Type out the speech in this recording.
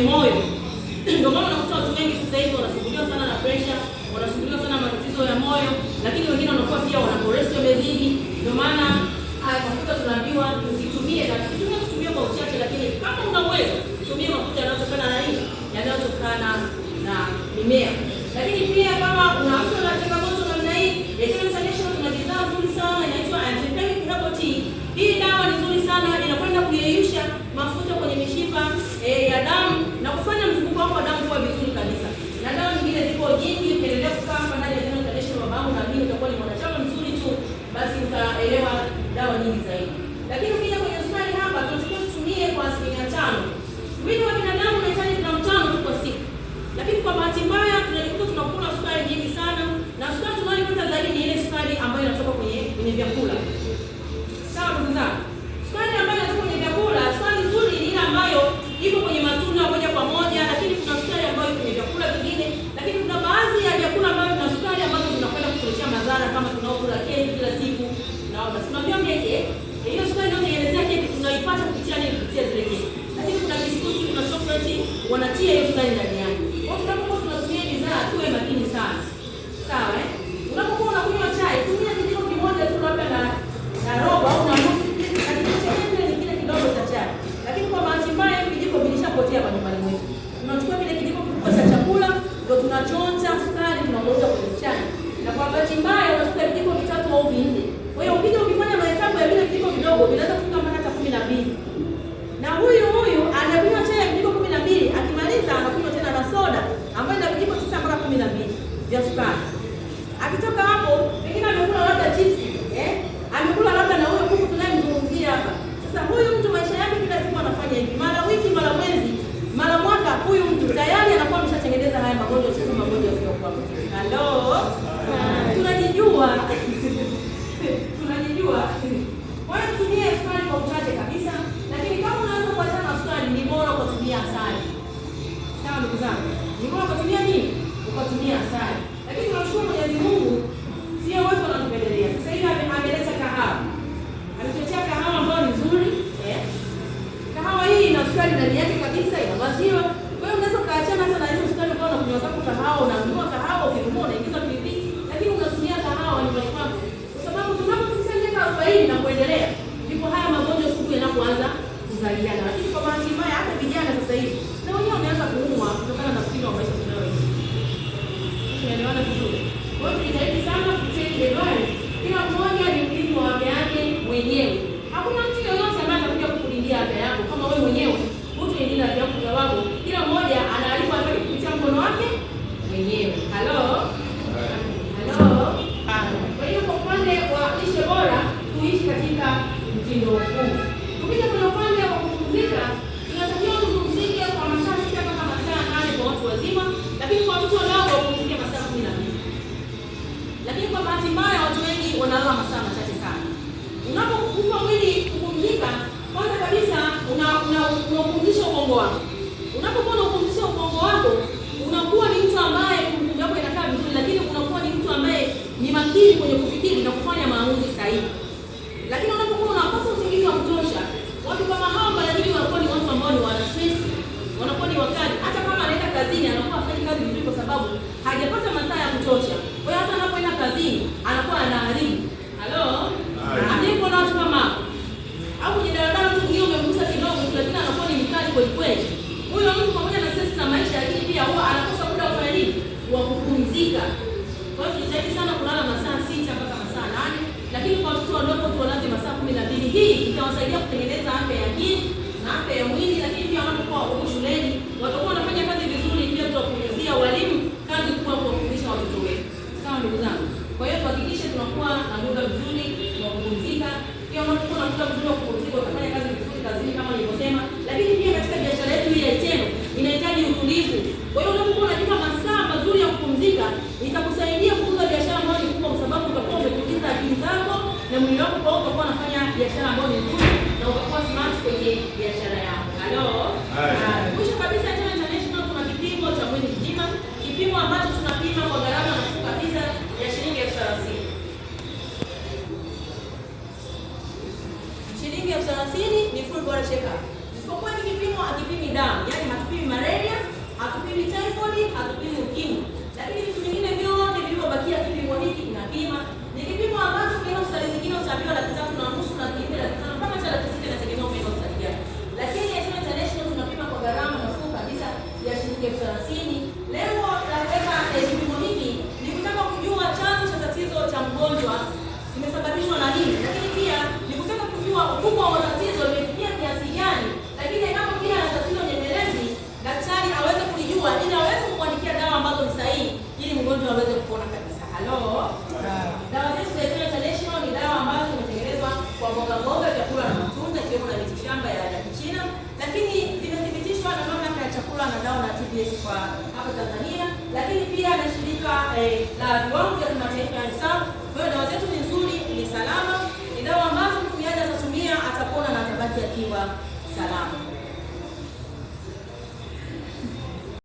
kwenye moyo. Ndio maana unakuta watu wengi sasa hivi wanasumbuliwa sana na pressure, wanasumbuliwa sana na matatizo ya moyo, lakini wengine wanakuwa pia wana cholesterol imezidi. Ndio maana haya mafuta tunaambiwa tusitumie, na tutumie kwa uchache, lakini kama unaweza tumie mafuta yanayotokana na nini? Yanayotokana na mimea. Lakini pia kama una mtu ana changamoto namna hii, International tuna bidhaa nzuri sana inaitwa Antipain Herbal Tea. Hii dawa ni nzuri sana, inakwenda kuyeyusha mafuta kwenye mishipa ya damu na kufanya mzunguko wako wa damu kuwa vizuri kabisa. Na dawa nyingine zipo nyingi, ukiendelea kukaa hapa ndani ya International babangu, na mimi utakuwa ni mwanachama mzuri tu, basi utaelewa dawa nyingi zaidi. Lakini ukija kwenye sukari hapa, tunatakiwa tutumie kwa 5%. Mwili wa binadamu unahitaji gramu 5 tu kwa siku. Lakini kwa bahati mbaya tunajikuta tunakula sukari nyingi sana, na sukari tunayoipata zaidi ni ile sukari ambayo inatoka kwenye vyakula. Sawa ndugu zangu? Sukari ambayo inatoka kwenye vyakula, sukari nzuri ni ile ambayo iko kwenye matunda moja kwa moja, lakini kuna sukari ambayo iko kwenye vyakula vingine, lakini kuna baadhi ya vyakula ambavyo tuna sukari ambazo zinakwenda kutuletea madhara kama tunaokula keki kila siku. Naona tunaambia keki, hiyo sukari inayotengenezea keki tunaipata kupitia nini? Kupitia zile keki. Lakini kuna biskuti, kuna chocolate, wanatia hiyo sukari ndani yake. Kwa hiyo tunapokuwa tunatumia bidhaa tuwe makini sana. Sawa eh? Unapokuwa unakunywa chai, tumia kijiko kimoja tu labda na robo au na nusu. Lakini chenyewe ni kile kidogo cha chai. Lakini kwa bahati mbaya hivi vijiko vilishapotea kwa nyumbani mwetu. Tunachukua vile kijiko kikubwa cha chakula, ndio tunachonja sukari tunakoroga kwenye chai. Na kwa bahati mbaya unachukua vijiko vitatu au vinne. Kwa hiyo ukija ukifanya mahesabu ya vile vijiko vidogo vinaweza kufika mpaka hata 12. Na huyu anakunywa chai ya vijiko 12, akimaliza anakunywa tena na soda ambayo ina vijiko 9 mpaka 12 vya sukari. Akitoka hapo, pengine amekula labda chips, amekula labda na huyo kuku tunayemzungumzia hapa. Sasa huyu mtu maisha yake kila siku anafanya hivi. Mara wiki, mara mwezi, mara mwaka, huyu mtu tayari anakuwa ameshatengeneza haya magonjwa, sio magonjwa sio kwa. Hello? Tunajijua. Tunajijua. Kwa hiyo tumie sukari kwa uchache kabisa, lakini kama unaweza kuachana na sukari ni bora kutumia asali. Sawa ndugu zangu? Ni bora kutumia nini? Ukatumia asali. Lakini tunashukuru Mwenyezi Mungu, sio wote wanatupendelea. Sasa hivi ameleta kahawa. Ametuletea kahawa ambayo ni nzuri, Kahawa hii ina sukari ndani yake kabisa, ina maziwa. Kwa hiyo unaweza kaachana hata na hizo sukari kwa unakunywa zako kahawa, unanunua kahawa ukinunua unaingiza pilipili, lakini unatumia kahawa nyumbani kwako. Kwa sababu tunapofikisha miaka 40 na kuendelea, ndipo haya magonjwa sugu yanapoanza kuzaliana. Lakini kwa bahati mbaya hata vijana sasa hivi na wenyewe wameanza kuumwa kutokana na mtindo wa maisha tunayoishi. Tunaelewana vizuri. Kwa hiyo tunajitahidi sana kucheck jedwali. Kila mmoja ni mlinzi wa afya yake mwenyewe. Hakuna mtu yeyote ambaye atakuja kukulindia afya yako kama wewe mwenyewe hutajilinda afya yako. Kila mmoja anaalikwa afanye kupitia mkono wake mwenyewe. Halo? Halo? Kwa hiyo kwa upande wa lishe bora kuishi katika mtindo huu. Tukija kwenye upande wa kupumzika, tunatakiwa kupumzika kwa masaa 6 mpaka masaa 8 kwa watu wazima, lakini kwa watoto wadogo kupumzika masaa 12. Lakini kwa bahati mbaya watu wengi wanalala masaa machache sana. Unapokupa mwili kupumzika, kwanza kabisa unapumzisha ubongo wako. Unapokuwa unapumzisha ubongo wako, unakuwa ni mtu ambaye kumbukumbu yako inakaa vizuri, lakini unakuwa ni mtu ambaye ni makini kwenye kufikiri na kufanya maamuzi sahihi. Lakini unapokuwa unakosa usingizi wa kutosha, watu kama hao mara nyingi wanakuwa ni watu ambao ni wana stress, wanakuwa ni wakali. Hata kama anaenda kazini anakuwa afanye kazi vizuri kwa sababu hajapata masaa ya kutosha. Kwa hiyo hata anapoenda kazini anakuwa anaharibu. Halo? Ndipo na watu kama au kwenye daladala mtu mwingine umemgusa kidogo tu, lakini anakuwa ni mkali kweli kweli. Huyo mtu pamoja na stress na maisha, lakini pia huwa anakosa muda wa kufanya nini? Wa kupumzika. Kwa hiyo tunajitahidi sana kulala masaa 6 mpaka masaa 8, lakini kwa watoto wadogo tuwalaze masaa 12. Hii itawasaidia kutengeneza afya ya akili na afya ya mwili, lakini pia wanapokuwa wako shuleni watakuwa wanafanya kazi vizuri, pia tutawapunguzia walimu kazi kubwa kuwafundisha watoto wetu. Sawa ndugu zangu? Kwa hiyo tuhakikishe tunakuwa na muda mzuri wa kupumzika. Pia unapokuwa na muda mzuri wa kupumzika utafanya kazi vizuri kazini kama nilivyosema, lakini pia katika biashara yetu hii ya Eternal inahitaji utulivu. Kwa hiyo unapokuwa unajipa masaa mazuri ya kupumzika, itakusaidia kukuza biashara ambayo ni kubwa, kwa sababu utakuwa umetuliza akili zako na mwili wako, kwa hiyo utakuwa unafanya biashara ambayo ni nzuri na utakuwa smart kwenye biashara yako. Halo? Mwisho kabisa, International tuna kipimo cha mwili mzima, kipimo ambacho tunapima kwa gharama nafuu kabisa ya shilingi 30,000. Shilingi 30,000 ni full body check up. kuwa hiki kipimo hakipimi damu, yaani hatupimi malaria, hatupimi typhoid, hatupimi ukimwi. Lakini vitu vingine vyote vilivyobakia kipimo hiki kinapima. Ni kipimo ambacho kile hospitali zingine utaambiwa 3,500, 4,000, 5,000 mpaka hata 6,000 inategemea umeenda hospitali gani. Lakini H.I.V International tunapima kwa gharama nafuu kabisa ya shilingi 30,000. Lengo la kuweka kipimo hiki ni kutaka kujua chanzo cha tatizo cha mgonjwa kimesababishwa na nini, lakini pia ni kutaka kujua ukubwa wa tatizo limefikia kiasi gani, lakini kama pia na tatizo nyemelezi daktari aweze kulijua ili aweze kuandikia dawa ambazo ni sahihi ili mgonjwa aweze kupona kabisa. Halo. Dawa zetu za H.I.V International ni dawa ambazo zimetengenezwa kwa mboga, vyakula na matunda ikiwemo na mitishamba ya Kichina, lakini zimethibitishwa na mamlaka ya chakula na dawa na TBS kwa hapa Tanzania, lakini pia na shirika la viwango vya kimataifa